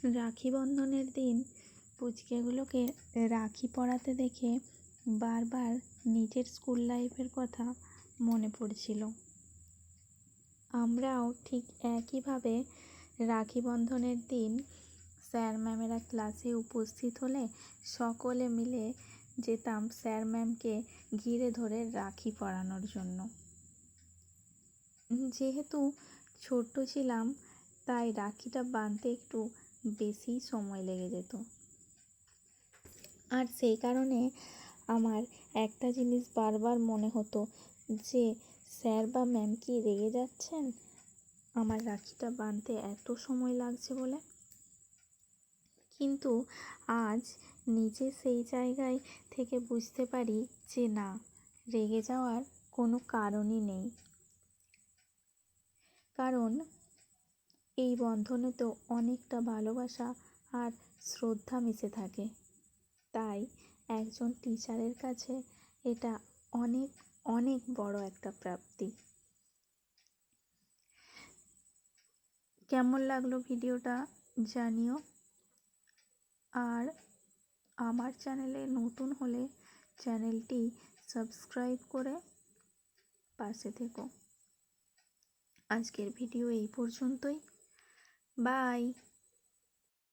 রাখি বন্ধনের দিন পুচকেগুলোকে রাখি পরাতে দেখে বারবার নিজের স্কুল লাইফের কথা মনে পড়ছিল। আমরাও ঠিক একইভাবে রাখি বন্ধনের দিন স্যার ম্যামেরা ক্লাসে উপস্থিত হলে সকলে মিলে যেতাম স্যার ম্যামকে ঘিরে ধরে রাখি পরানোর জন্য। যেহেতু ছোট্ট ছিলাম তাই রাখিটা বাঁধতে একটু বেশি সময় লেগে যেত, আর সেই কারণে আমার একটা জিনিস বারবার মনে হতো যে স্যার বা ম্যাম কি রেগে যাচ্ছেন আমার রাখিটা বাঁধতে এত সময় লাগছে বলে। কিন্তু আজ নিজে সেই জায়গায় থেকে বুঝতে পারি যে না, রেগে যাওয়ার কোনো কারণই নেই, কারণ এই বন্ধনে তো অনেকটা ভালোবাসা আর শ্রদ্ধা মিশে থাকে। তাই একজন টিচারের কাছে এটা অনেক অনেক বড় একটা প্রাপ্তি। কেমন লাগলো ভিডিওটা জানিও, আর আমার চ্যানেলে নতুন হলে চ্যানেলটি সাবস্ক্রাইব করে পাশে থেকো। আজকের ভিডিও এই পর্যন্তই। বাই।